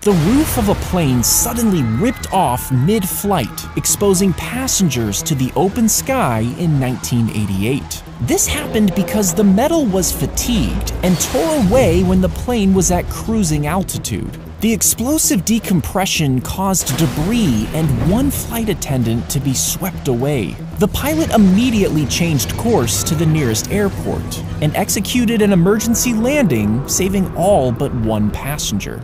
The roof of a plane suddenly ripped off mid-flight, exposing passengers to the open sky in 1988. This happened because the metal was fatigued and tore away when the plane was at cruising altitude. The explosive decompression caused debris and one flight attendant to be swept away. The pilot immediately changed course to the nearest airport and executed an emergency landing, saving all but one passenger.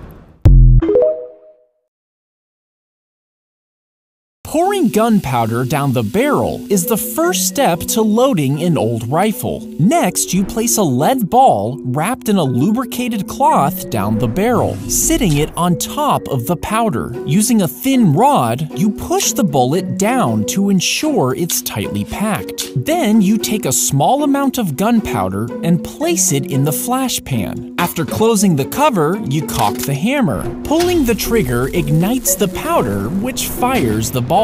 Pouring gunpowder down the barrel is the first step to loading an old rifle. Next, you place a lead ball wrapped in a lubricated cloth down the barrel, sitting it on top of the powder. Using a thin rod, you push the bullet down to ensure it's tightly packed. Then you take a small amount of gunpowder and place it in the flash pan. After closing the cover, you cock the hammer. Pulling the trigger ignites the powder, which fires the ball.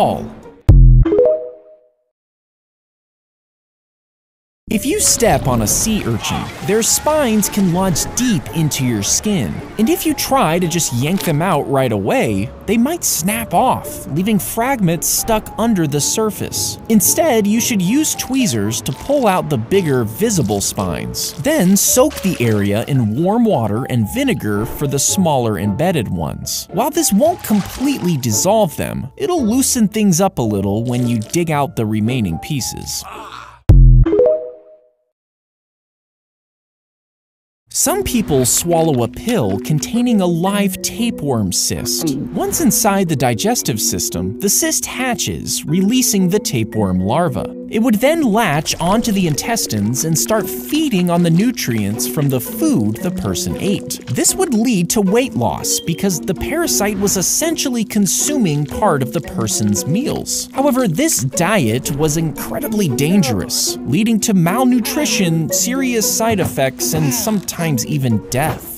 If you step on a sea urchin, their spines can lodge deep into your skin, and if you try to just yank them out right away, they might snap off, leaving fragments stuck under the surface. Instead, you should use tweezers to pull out the bigger, visible spines. Then soak the area in warm water and vinegar for the smaller embedded ones. While this won't completely dissolve them, it'll loosen things up a little when you dig out the remaining pieces. Some people swallow a pill containing a live tapeworm cyst. Once inside the digestive system, the cyst hatches, releasing the tapeworm larva. It would then latch onto the intestines and start feeding on the nutrients from the food the person ate. This would lead to weight loss because the parasite was essentially consuming part of the person's meals. However, this diet was incredibly dangerous, leading to malnutrition, serious side effects, and sometimes even death.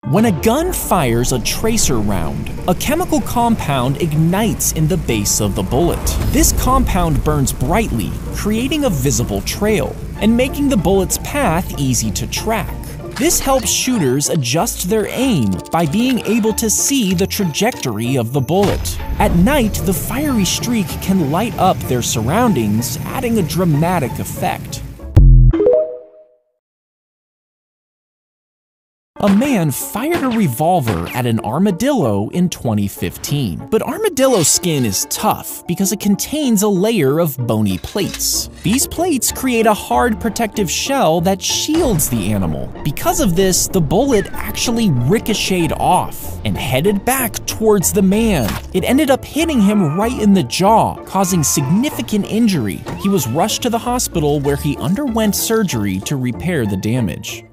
When a gun fires a tracer round, a chemical compound ignites in the base of the bullet. This compound burns brightly, creating a visible trail, and making the bullet's path easy to track. This helps shooters adjust their aim by being able to see the trajectory of the bullet. At night, the fiery streak can light up their surroundings, adding a dramatic effect. A man fired a revolver at an armadillo in 2015. But armadillo skin is tough because it contains a layer of bony plates. These plates create a hard protective shell that shields the animal. Because of this, the bullet actually ricocheted off and headed back towards the man. It ended up hitting him right in the jaw, causing significant injury. He was rushed to the hospital where he underwent surgery to repair the damage.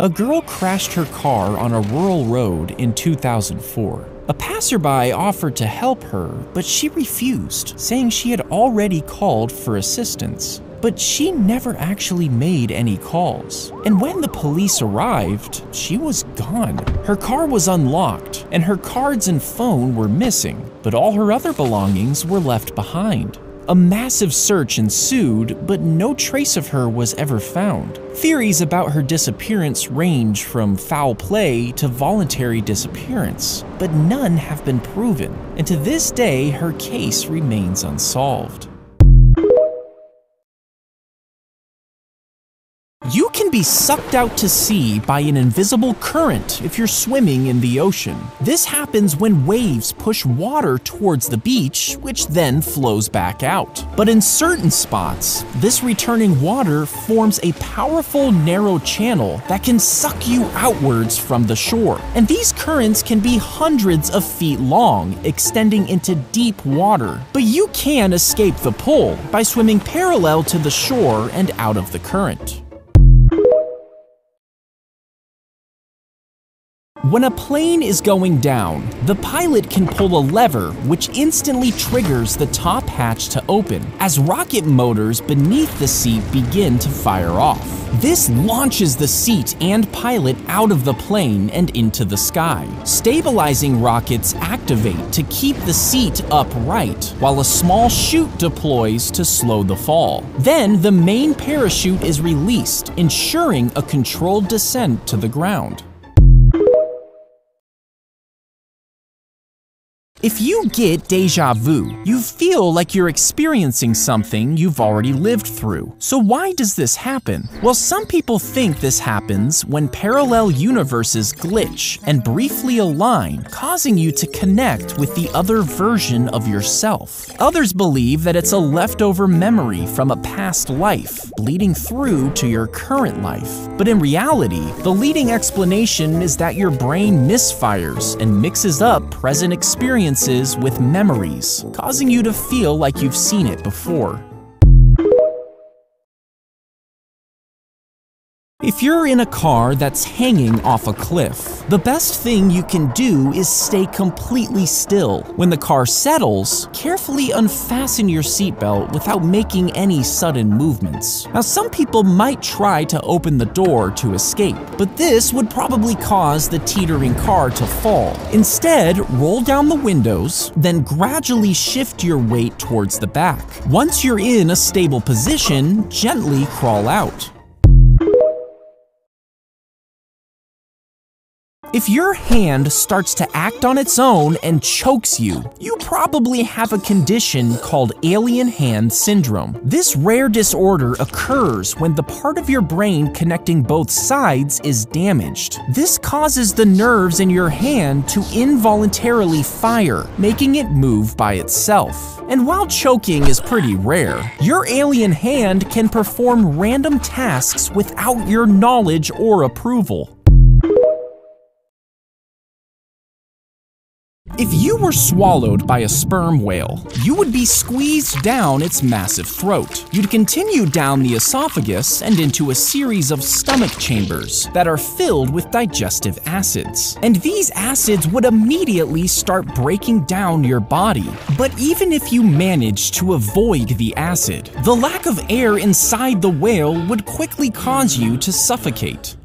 A girl crashed her car on a rural road in 2004. A passerby offered to help her, but she refused, saying she had already called for assistance. But she never actually made any calls. And when the police arrived, she was gone. Her car was unlocked, and her cards and phone were missing, but all her other belongings were left behind. A massive search ensued, but no trace of her was ever found. Theories about her disappearance range from foul play to voluntary disappearance, but none have been proven, and to this day, her case remains unsolved. You can be sucked out to sea by an invisible current if you're swimming in the ocean. This happens when waves push water towards the beach, which then flows back out. But in certain spots, this returning water forms a powerful narrow channel that can suck you outwards from the shore. And these currents can be hundreds of feet long, extending into deep water. But you can escape the pull by swimming parallel to the shore and out of the current. When a plane is going down, the pilot can pull a lever which instantly triggers the top hatch to open as rocket motors beneath the seat begin to fire off. This launches the seat and pilot out of the plane and into the sky. Stabilizing rockets activate to keep the seat upright, while a small chute deploys to slow the fall. Then the main parachute is released, ensuring a controlled descent to the ground. If you get déjà vu, you feel like you're experiencing something you've already lived through. So why does this happen? Well, some people think this happens when parallel universes glitch and briefly align, causing you to connect with the other version of yourself. Others believe that it's a leftover memory from a past life, bleeding through to your current life. But in reality, the leading explanation is that your brain misfires and mixes up present experiences with memories, causing you to feel like you've seen it before. If you're in a car that's hanging off a cliff, the best thing you can do is stay completely still. When the car settles, carefully unfasten your seatbelt without making any sudden movements. Now, some people might try to open the door to escape, but this would probably cause the teetering car to fall. Instead, roll down the windows, then gradually shift your weight towards the back. Once you're in a stable position, gently crawl out. If your hand starts to act on its own and chokes you, you probably have a condition called alien hand syndrome. This rare disorder occurs when the part of your brain connecting both sides is damaged. This causes the nerves in your hand to involuntarily fire, making it move by itself. And while choking is pretty rare, your alien hand can perform random tasks without your knowledge or approval. If you were swallowed by a sperm whale, you would be squeezed down its massive throat. You'd continue down the esophagus and into a series of stomach chambers that are filled with digestive acids. And these acids would immediately start breaking down your body. But even if you managed to avoid the acid, the lack of air inside the whale would quickly cause you to suffocate.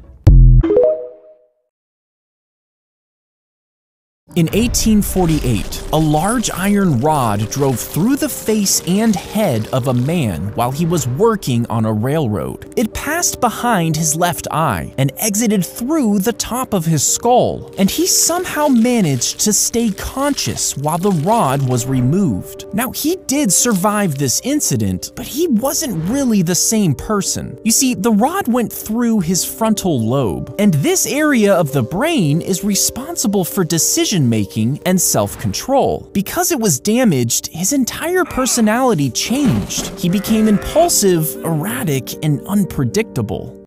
In 1848, a large iron rod drove through the face and head of a man while he was working on a railroad. It passed behind his left eye and exited through the top of his skull, and he somehow managed to stay conscious while the rod was removed. Now, he did survive this incident, but he wasn't really the same person. You see, the rod went through his frontal lobe, and this area of the brain is responsible for decision-making and self-control. Because it was damaged, his entire personality changed. He became impulsive, erratic, and unpredictable.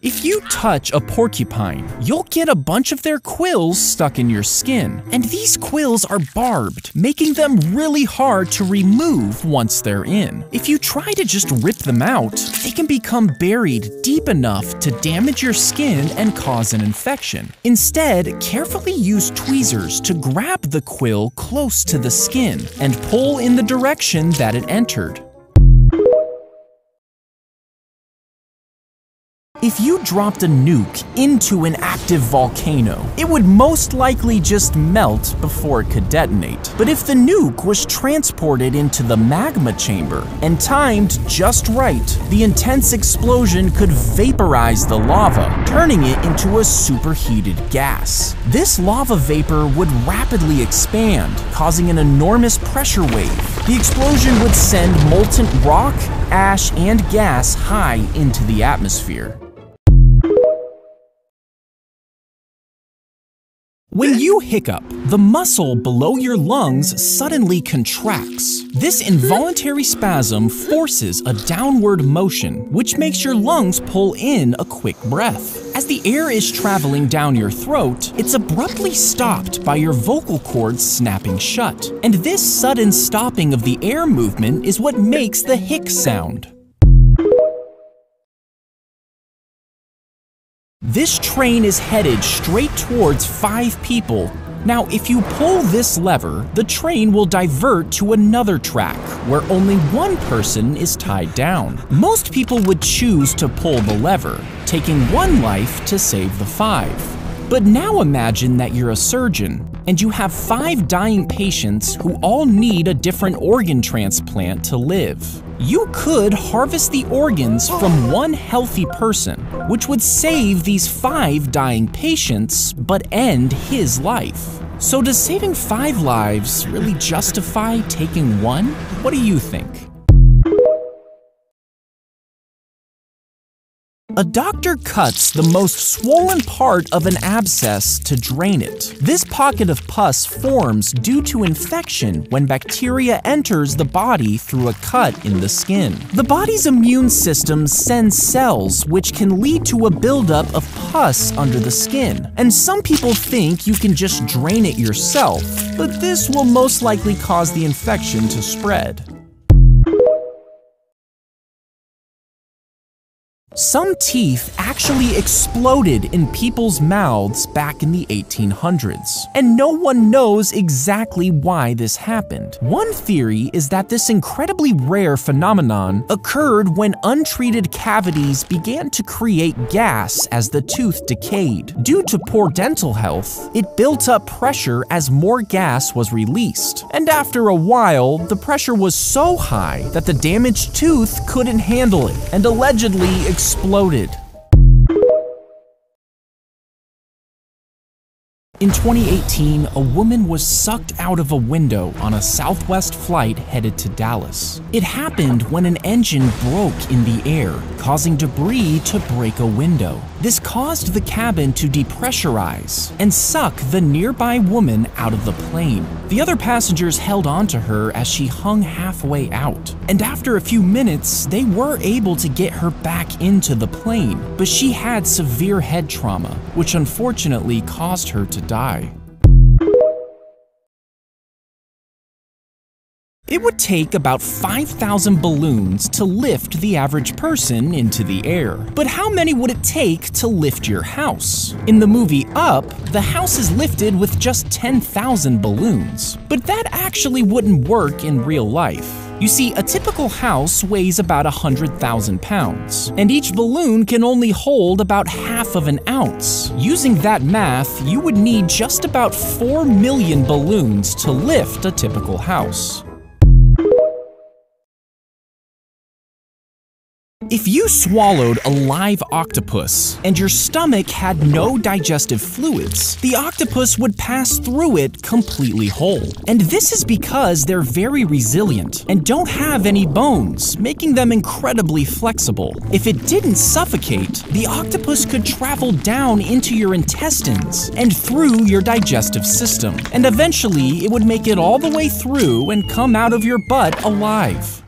If you touch a porcupine, you'll get a bunch of their quills stuck in your skin. And these quills are barbed, making them really hard to remove once they're in. If you try to just rip them out, they can become buried deep enough to damage your skin and cause an infection. Instead, carefully use tweezers to grab the quill close to the skin and pull in the direction that it entered. If you dropped a nuke into an active volcano, it would most likely just melt before it could detonate. But if the nuke was transported into the magma chamber and timed just right, the intense explosion could vaporize the lava, turning it into a superheated gas. This lava vapor would rapidly expand, causing an enormous pressure wave. The explosion would send molten rock, ash, and gas high into the atmosphere. When you hiccup, the muscle below your lungs suddenly contracts. This involuntary spasm forces a downward motion, which makes your lungs pull in a quick breath. As the air is traveling down your throat, it's abruptly stopped by your vocal cords snapping shut. And this sudden stopping of the air movement is what makes the hic sound. This train is headed straight towards 5 people. Now, if you pull this lever, the train will divert to another track where only 1 person is tied down. Most people would choose to pull the lever, taking 1 life to save the 5. But now imagine that you're a surgeon and you have 5 dying patients who all need a different organ transplant to live. You could harvest the organs from 1 healthy person, which would save these 5 dying patients but end his life. So does saving 5 lives really justify taking 1? What do you think? A doctor cuts the most swollen part of an abscess to drain it. This pocket of pus forms due to infection when bacteria enters the body through a cut in the skin. The body's immune system sends cells which can lead to a buildup of pus under the skin. And some people think you can just drain it yourself, but this will most likely cause the infection to spread. Some teeth actually exploded in people's mouths back in the 1800s, and no one knows exactly why this happened. One theory is that this incredibly rare phenomenon occurred when untreated cavities began to create gas as the tooth decayed. Due to poor dental health, it built up pressure as more gas was released, and after a while, the pressure was so high that the damaged tooth couldn't handle it, and allegedly exploded. In 2018, a woman was sucked out of a window on a Southwest flight headed to Dallas. It happened when an engine broke in the air, causing debris to break a window. This caused the cabin to depressurize and suck the nearby woman out of the plane. The other passengers held onto her as she hung halfway out, and after a few minutes, they were able to get her back into the plane, but she had severe head trauma, which unfortunately caused her to die. It would take about 5,000 balloons to lift the average person into the air. But how many would it take to lift your house? In the movie Up, the house is lifted with just 10,000 balloons. But that actually wouldn't work in real life. You see, a typical house weighs about 100,000 pounds, and each balloon can only hold about half of an ounce. Using that math, you would need just about 4 million balloons to lift a typical house. If you swallowed a live octopus and your stomach had no digestive fluids, the octopus would pass through it completely whole. And this is because they're very resilient and don't have any bones, making them incredibly flexible. If it didn't suffocate, the octopus could travel down into your intestines and through your digestive system. And eventually, it would make it all the way through and come out of your butt alive.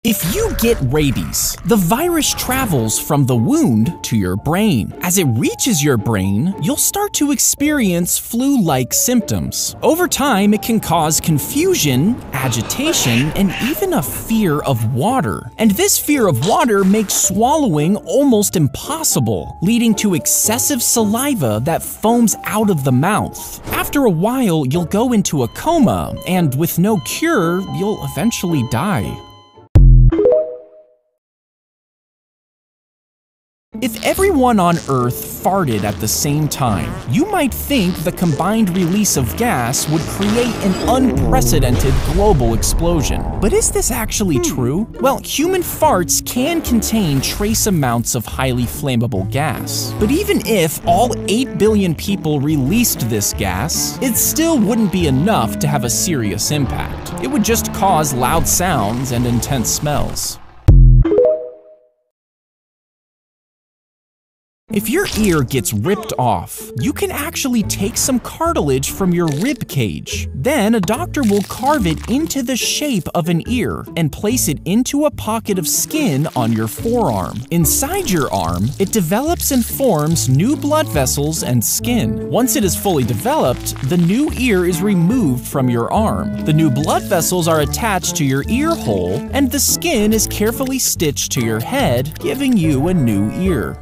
If you get rabies, the virus travels from the wound to your brain. As it reaches your brain, you'll start to experience flu-like symptoms. Over time, it can cause confusion, agitation, and even a fear of water. And this fear of water makes swallowing almost impossible, leading to excessive saliva that foams out of the mouth. After a while, you'll go into a coma, and with no cure, you'll eventually die. If everyone on Earth farted at the same time, you might think the combined release of gas would create an unprecedented global explosion. But is this actually true? Well, human farts can contain trace amounts of highly flammable gas. But even if all 8 billion people released this gas, it still wouldn't be enough to have a serious impact. It would just cause loud sounds and intense smells. If your ear gets ripped off, you can actually take some cartilage from your rib cage. Then a doctor will carve it into the shape of an ear and place it into a pocket of skin on your forearm. Inside your arm, it develops and forms new blood vessels and skin. Once it is fully developed, the new ear is removed from your arm. The new blood vessels are attached to your ear hole, and the skin is carefully stitched to your head, giving you a new ear.